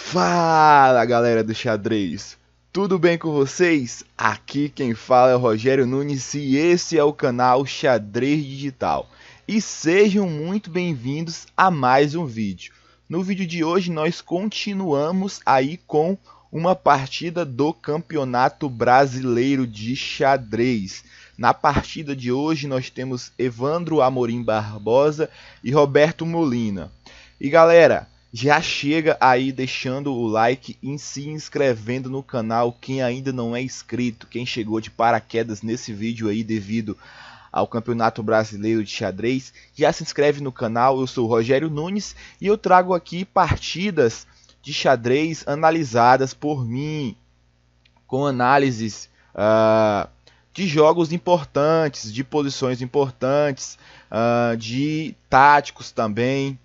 Fala, galera do xadrez, tudo bem com vocês? Aqui quem fala é o Rogério Nunes e esse é o canal Xadrez Digital. E sejam muito bem-vindos a mais um vídeo. No vídeo de hoje nós continuamos aí com uma partida do Campeonato Brasileiro de Xadrez. Na partida de hoje nós temos Evandro Amorim Barbosa e Roberto Molina. E galera, já chega aí deixando o like e se inscrevendo no canal quem ainda não é inscrito, quem chegou de paraquedas nesse vídeo aí devido ao Campeonato Brasileiro de Xadrez, já se inscreve no canal. Eu sou o Rogério Nunes e eu trago aqui partidas de xadrez analisadas por mim, com análises de jogos importantes, de posições importantes, de táticos também.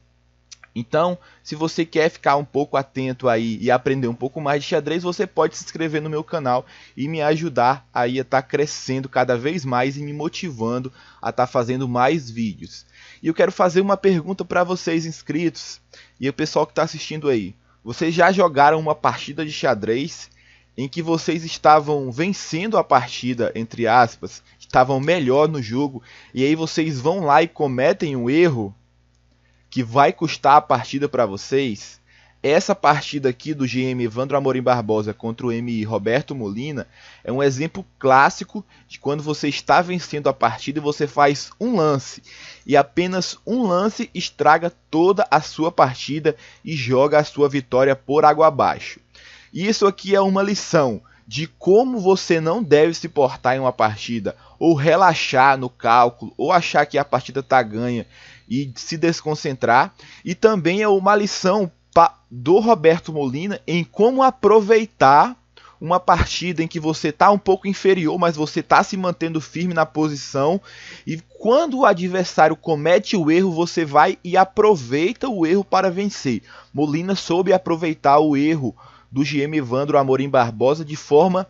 Então, se você quer ficar um pouco atento aí e aprender um pouco mais de xadrez, você pode se inscrever no meu canal e me ajudar aí a estar crescendo cada vez mais e me motivando a estar fazendo mais vídeos. E eu quero fazer uma pergunta para vocês inscritos e o pessoal que está assistindo aí. Vocês já jogaram uma partida de xadrez em que vocês estavam vencendo a partida, entre aspas, estavam melhor no jogo, e aí vocês vão lá e cometem um erro que vai custar a partida para vocês? Essa partida aqui do GM Evandro Amorim Barbosa contra o MI Roberto Molina é um exemplo clássico de quando você está vencendo a partida e você faz um lance. E apenas um lance estraga toda a sua partida e joga a sua vitória por água abaixo. E isso aqui é uma lição de como você não deve se portar em uma partida, ou relaxar no cálculo, ou achar que a partida está ganha e se desconcentrar. E também é uma lição do Roberto Molina em como aproveitar uma partida em que você está um pouco inferior, mas você está se mantendo firme na posição, e quando o adversário comete o erro, você vai e aproveita o erro para vencer. Molina soube aproveitar o erro do GM Evandro Amorim Barbosa de forma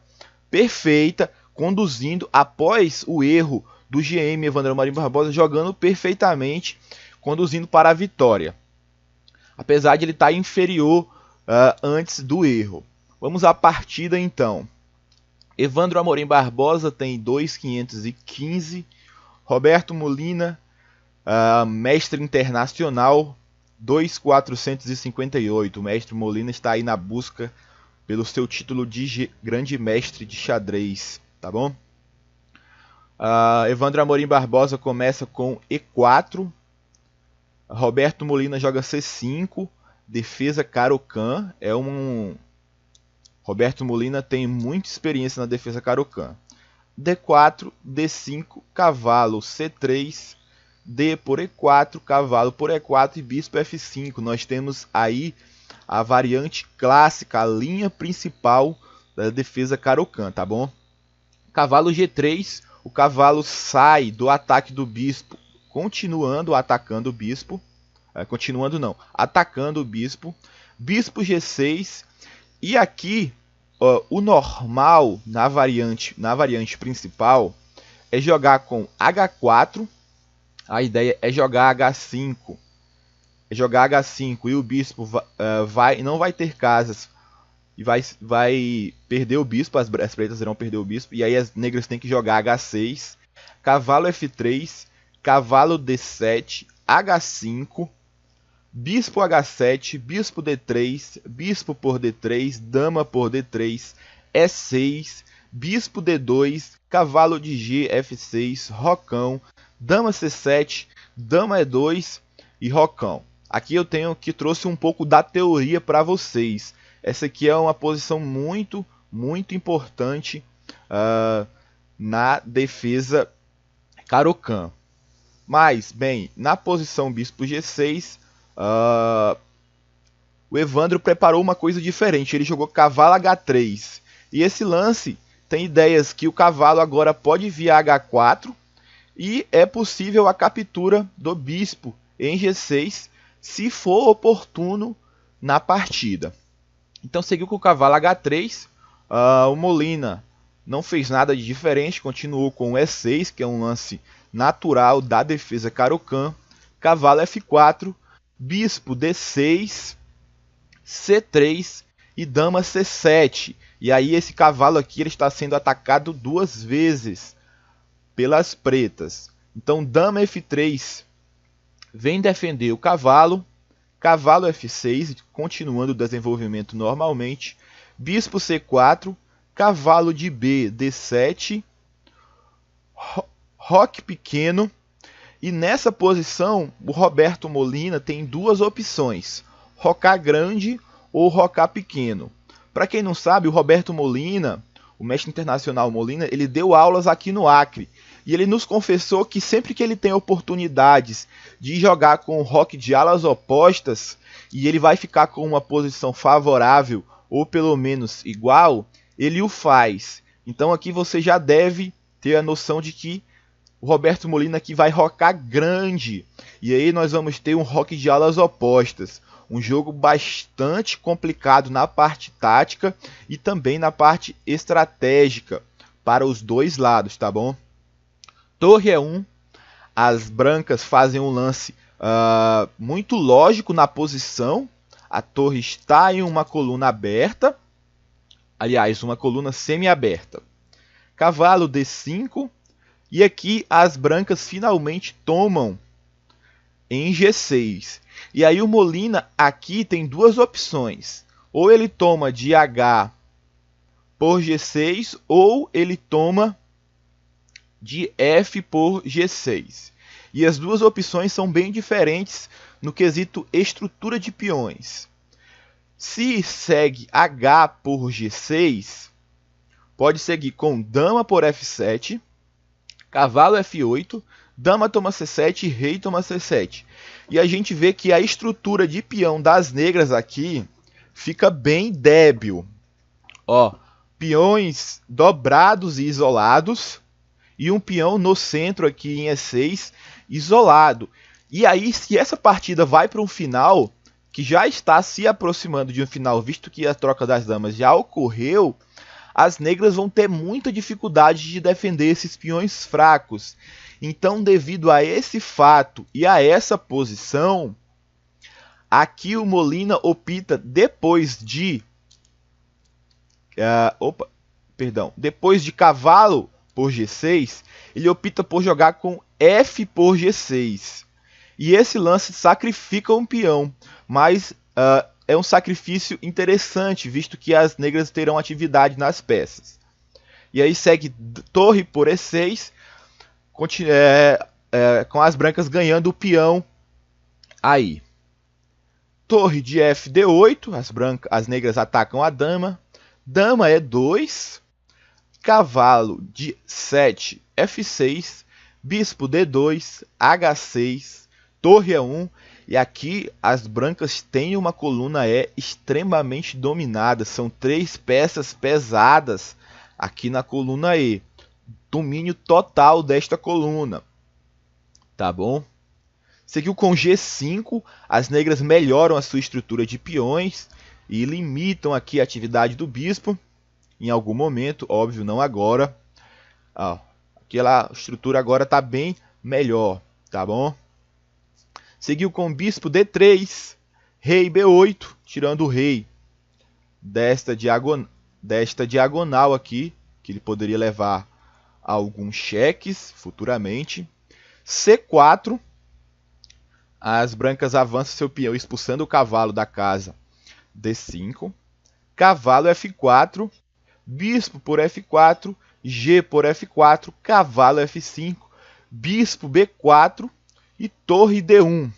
perfeita, conduzindo após o erro do GM Evandro Amorim Barbosa, jogando perfeitamente, conduzindo para a vitória, apesar de ele estar inferior antes do erro. Vamos à partida então. Evandro Amorim Barbosa tem 2.515, Roberto Molina, mestre internacional, 2.458. O mestre Molina está aí na busca pelo seu título de grande mestre de xadrez, tá bom? Evandro Amorim Barbosa começa com E4, Roberto Molina joga C5, defesa Caro-Kann. Roberto Molina tem muita experiência na defesa Caro-Kann. D4, D5, cavalo C3, D por E4, cavalo por E4 e bispo F5. Nós temos aí a variante clássica, a linha principal da defesa Caro-Kann, tá bom? Cavalo G3, o cavalo sai do ataque do bispo, atacando o bispo. Atacando o bispo. Bispo G6. E aqui, o normal na variante principal é jogar com H4. A ideia é jogar H5. E o bispo não vai ter casas e vai perder o bispo. As pretas irão perder o bispo. E aí as negras têm que jogar H6. Cavalo F3. Cavalo D7. H5. Bispo H7. Bispo D3. Bispo por D3. Dama por D3. E6. Bispo D2. Cavalo de G. F6. Rocão. Dama C7, Dama E2 e Rocão. Aqui eu trouxe um pouco da teoria para vocês. Essa aqui é uma posição muito importante na defesa Caro-Kann. Mas, bem, na posição Bispo G6, o Evandro preparou uma coisa diferente. Ele jogou Cavalo H3. E esse lance tem ideias que o cavalo agora pode vir a H4, e é possível a captura do bispo em G6, se for oportuno na partida. Então seguiu com o cavalo H3. O Molina não fez nada de diferente, continuou com o E6, que é um lance natural da defesa Caro-Kann. Cavalo F4, bispo D6, C3 e dama C7. E aí esse cavalo aqui ele está sendo atacado 2 vezes pelas pretas. Então dama F3 vem defender o cavalo. Cavalo F6, continuando o desenvolvimento normalmente. Bispo C4, cavalo de B, D7, roque pequeno. E nessa posição, o Roberto Molina tem 2 opções, rocar grande ou rocar pequeno. Para quem não sabe, o Roberto Molina, o mestre internacional Molina, ele deu aulas aqui no Acre. E ele nos confessou que sempre que ele tem oportunidades de jogar com o roque de alas opostas, e ele vai ficar com uma posição favorável, ou pelo menos igual, ele o faz. Então aqui você já deve ter a noção de que o Roberto Molina aqui vai rocar grande. E aí nós vamos ter um roque de alas opostas. Um jogo bastante complicado na parte tática e também na parte estratégica para os dois lados, tá bom? Torre E1, as brancas fazem um lance muito lógico na posição. A torre está em uma coluna aberta, aliás, uma coluna semi-aberta. Cavalo D5, e aqui as brancas finalmente tomam em G6. E aí o Molina aqui tem 2 opções. Ou ele toma de H por G6, ou ele toma de F por G6. E as 2 opções são bem diferentes no quesito estrutura de peões. Se segue H por G6, pode seguir com dama por F7, cavalo F8, dama toma C7 e rei toma C7. E a gente vê que a estrutura de peão das negras aqui fica bem débil. Ó, peões dobrados e isolados, e um peão no centro aqui em E6 isolado. E aí, se essa partida vai para um final, que já está se aproximando de um final, visto que a troca das damas já ocorreu, as negras vão ter muita dificuldade de defender esses peões fracos. Então, devido a esse fato e a essa posição, aqui o Molina opta depois de cavalo por G6, ele opta por jogar com F por G6. E esse lance sacrifica um peão, mas é um sacrifício interessante, visto que as negras terão atividade nas peças. E aí segue torre por E6, com as brancas ganhando o peão aí. Torre de FD8, as negras atacam a dama. Dama E2, cavalo de 7, F6, bispo D2, H6, torre E1. E aqui as brancas têm uma coluna E extremamente dominada. São 3 peças pesadas aqui na coluna E. Domínio total desta coluna. Tá bom? Seguiu com G5. As negras melhoram a sua estrutura de peões e limitam aqui a atividade do bispo. Em algum momento, óbvio, não agora. Aquela estrutura agora está bem melhor, tá bom? Seguiu com bispo D3, rei B8, tirando o rei desta diagonal aqui, que ele poderia levar a alguns cheques futuramente. C4, as brancas avançam seu peão, expulsando o cavalo da casa D5. Cavalo F4, bispo por F4, G por F4, cavalo F5, bispo B4 e torre D1.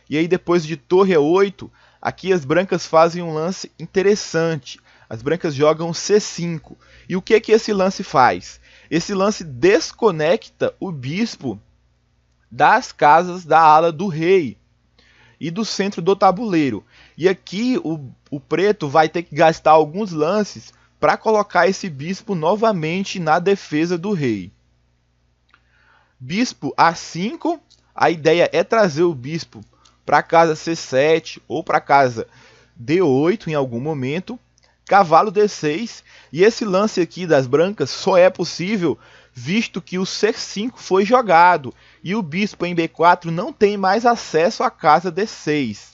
E aí depois de torre E8, aqui as brancas fazem um lance interessante. As brancas jogam C5. E o que esse lance faz? Esse lance desconecta o bispo das casas da ala do rei e do centro do tabuleiro. E aqui o preto vai ter que gastar alguns lances para colocar esse bispo novamente na defesa do rei. Bispo A5, a ideia é trazer o bispo para a casa C7 ou para a casa D8 em algum momento. Cavalo D6, e esse lance aqui das brancas só é possível visto que o C5 foi jogado e o bispo em B4 não tem mais acesso à casa D6,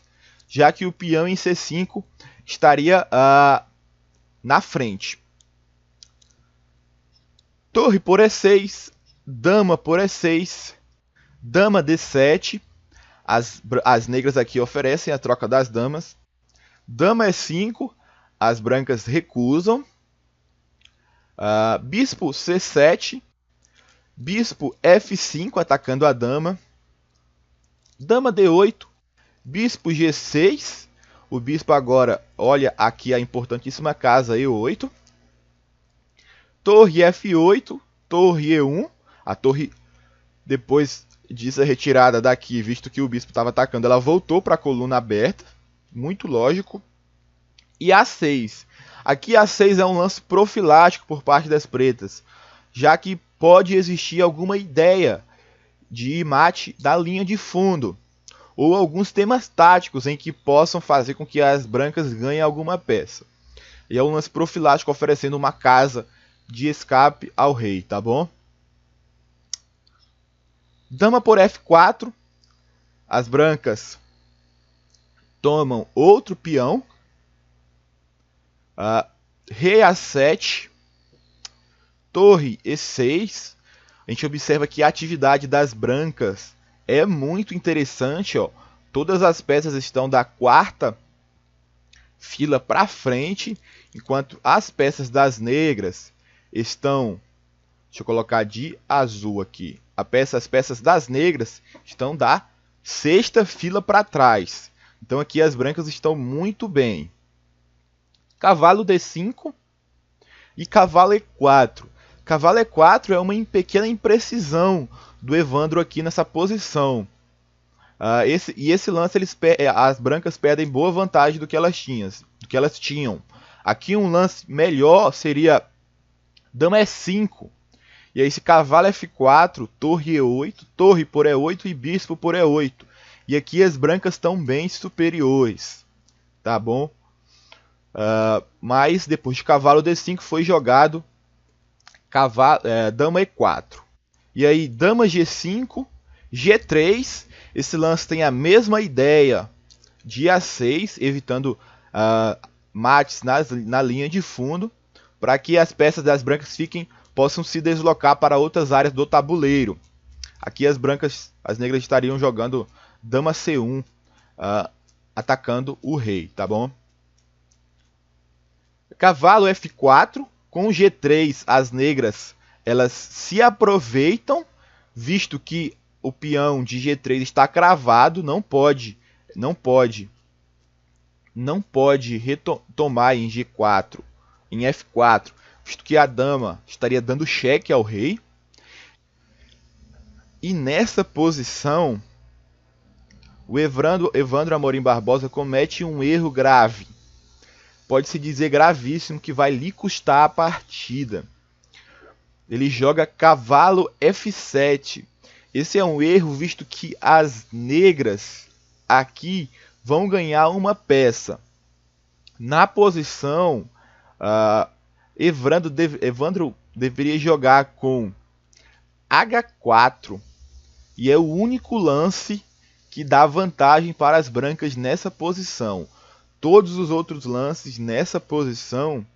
já que o peão em C5 estaria na frente. Torre por E6, dama por E6, dama D7. As negras aqui oferecem a troca das damas. Dama E5, as brancas recusam. Bispo C7, bispo F5 atacando a dama. Dama D8, bispo G6. O bispo agora olha aqui a importantíssima casa E8. Torre F8, torre E1. A torre, depois de ser retirada daqui, visto que o bispo estava atacando, ela voltou para a coluna aberta. Muito lógico. E A6. Aqui A6 é um lance profilático por parte das pretas, já que pode existir alguma ideia de mate da linha de fundo, ou alguns temas táticos em que possam fazer com que as brancas ganhem alguma peça. E é um lance profilático oferecendo uma casa de escape ao rei, tá bom? Dama por F4, as brancas tomam outro peão. Rei A7, torre E6. A gente observa que a atividade das brancas é muito interessante, ó. Todas as peças estão da quarta fila para frente, enquanto as peças das negras estão, deixa eu colocar de azul aqui. As peças das negras estão da sexta fila para trás. Então aqui as brancas estão muito bem. Cavalo D5 e cavalo E4. Cavalo E4 é uma pequena imprecisão do Evandro aqui nessa posição. Esse lance as brancas perdem boa vantagem do que elas tinham. Aqui um lance melhor seria dama E5. E aí esse cavalo F4, torre E8, torre por E8 e bispo por E8. E aqui as brancas estão bem superiores. Tá bom? Mas depois de cavalo D5 foi jogado dama E4. E aí dama G5, G3. Esse lance tem a mesma ideia de A6, evitando mates na linha de fundo, para que as peças das brancas possam se deslocar para outras áreas do tabuleiro. Aqui as negras estariam jogando dama C1, atacando o rei, tá bom? Cavalo F4, com G3 as negras elas se aproveitam, visto que o peão de G3 está cravado, não pode retomar em G4, em F4, visto que a dama estaria dando cheque ao rei. E nessa posição, o Evandro Amorim Barbosa comete um erro grave. Pode-se dizer gravíssimo, que vai lhe custar a partida. Ele joga cavalo F7. Esse é um erro, visto que as negras aqui vão ganhar uma peça. Na posição, Evandro deveria jogar com H4. E é o único lance que dá vantagem para as brancas nessa posição. Todos os outros lances nessa posição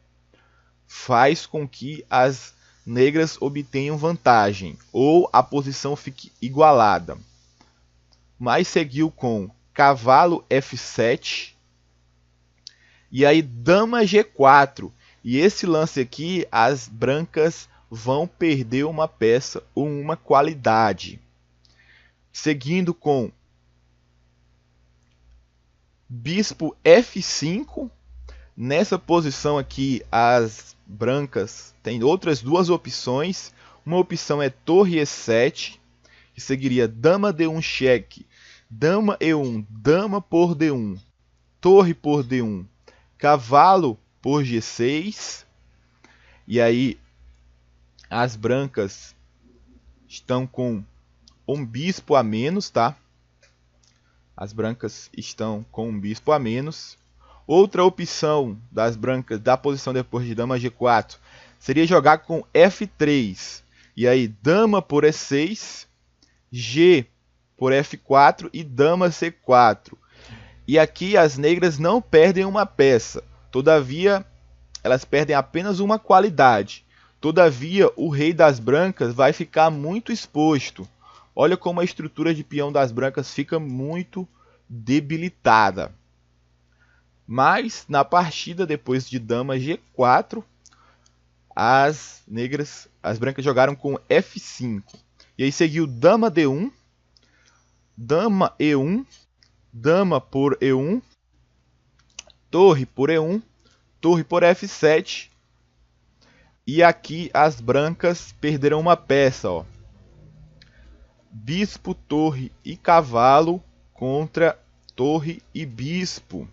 faz com que as negras obtenham vantagem ou a posição fique igualada. Mas seguiu com cavalo F7 e aí dama G4. E esse lance aqui as brancas vão perder uma peça ou uma qualidade. Seguindo com bispo F5. Nessa posição aqui as brancas têm outras duas opções. Uma opção é torre E7, que seguiria dama D1 cheque, dama E1, dama por D1, torre por D1, cavalo por G6. E aí as brancas estão com um bispo a menos, tá? As brancas estão com um bispo a menos. Outra opção das brancas, da posição depois de dama G4, seria jogar com F3. E aí dama por E6, G por F4 e dama C4. E aqui as negras não perdem uma peça, todavia elas perdem apenas uma qualidade. Todavia o rei das brancas vai ficar muito exposto. Olha como a estrutura de peão das brancas fica muito debilitada. Mas na partida, depois de dama G4, as brancas jogaram com F5. E aí seguiu dama D1, dama E1, dama por E1, torre por E1, torre por F7. E aqui as brancas perderam uma peça, ó. Bispo, torre e cavalo contra torre e bispo.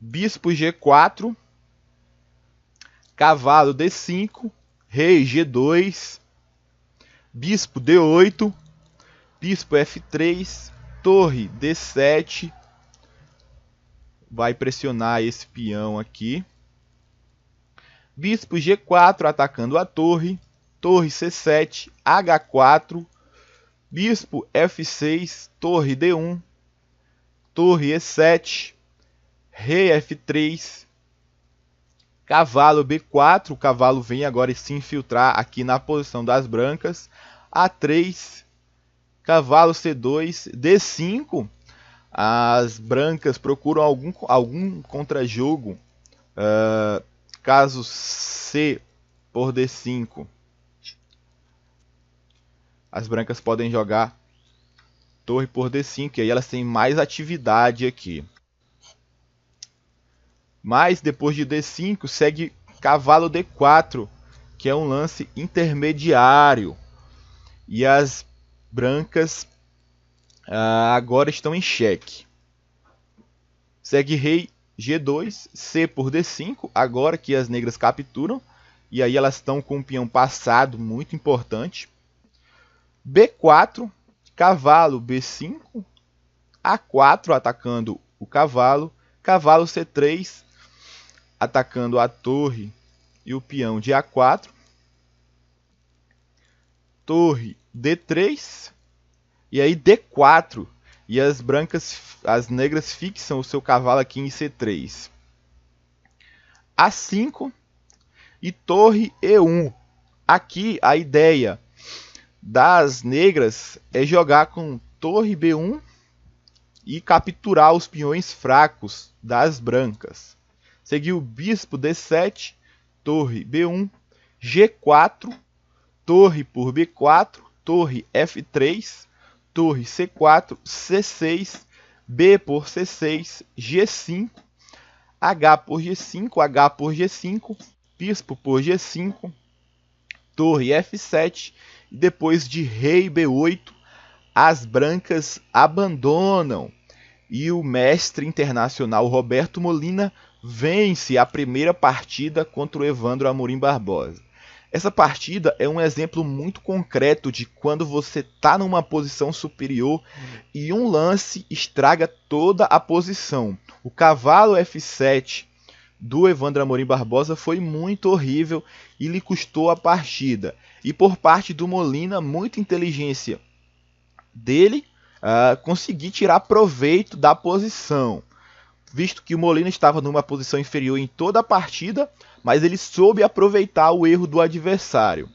Bispo G4, cavalo D5, rei G2, bispo D8, bispo F3, torre D7. Vai pressionar esse peão aqui. Bispo G4 atacando a torre, torre C7, H4, bispo F6, torre D1, torre E7, rei F3, cavalo B4, o cavalo vem agora se infiltrar aqui na posição das brancas, A3, cavalo C2, D5, as brancas procuram algum contrajogo, caso C por D5, as brancas podem jogar torre por D5, e aí elas têm mais atividade aqui. Mas depois de D5 segue cavalo D4, que é um lance intermediário. E as brancas agora estão em xeque. Segue rei G2, C por D5, agora que as negras capturam. E aí elas estão com um peão passado muito importante. B4, cavalo B5, A4 atacando o cavalo, cavalo C3 atacando a torre e o peão de A4, torre D3 e aí D4, e as negras fixam o seu cavalo aqui em C3. A5 e torre E1. Aqui a ideia das negras é jogar com torre B1 e capturar os peões fracos das brancas. Seguiu bispo D7, torre B1, G4, torre por B4, torre F3, torre C4, C6, B por C6, G5, H por G5, H por G5, bispo por G5, torre F7, e depois de rei B8, as brancas abandonam e o mestre internacional Roberto Molina vence a primeira partida contra o Evandro Amorim Barbosa. Essa partida é um exemplo muito concreto de quando você está numa posição superior e um lance estraga toda a posição. O cavalo F7 do Evandro Amorim Barbosa foi muito horrível e lhe custou a partida. E por parte do Molina, muita inteligência dele, conseguir tirar proveito da posição, visto que o Molina estava numa posição inferior em toda a partida, mas ele soube aproveitar o erro do adversário.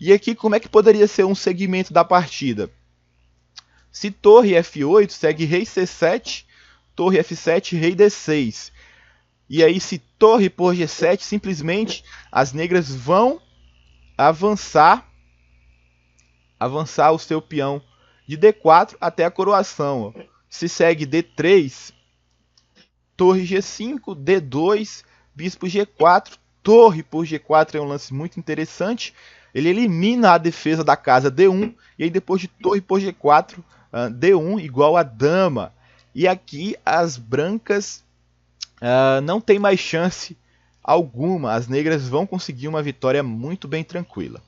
E aqui como é que poderia ser um segmento da partida? Se torre F8, segue rei C7, torre F7, rei D6. E aí se torre por G7, simplesmente as negras vão avançar o seu peão de D4 até a coroação. Se segue D3, torre G5, D2, bispo G4, torre por G4 é um lance muito interessante. Ele elimina a defesa da casa D1, e aí depois de torre por G4, D1 igual a dama. E aqui as brancas não tem mais chance alguma, as negras vão conseguir uma vitória muito bem tranquila.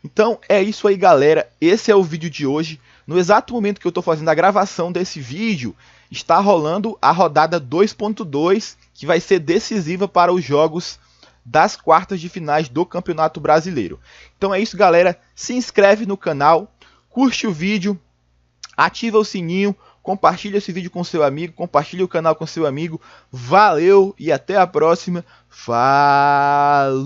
Então é isso aí, galera, esse é o vídeo de hoje. No exato momento que eu estou fazendo a gravação desse vídeo, está rolando a rodada 2.2, que vai ser decisiva para os jogos das quartas de finais do Campeonato Brasileiro. Então é isso, galera, se inscreve no canal, curte o vídeo, ativa o sininho, Compartilhe esse vídeo com seu amigo, compartilhe o canal com seu amigo. Valeu e até a próxima. Falou!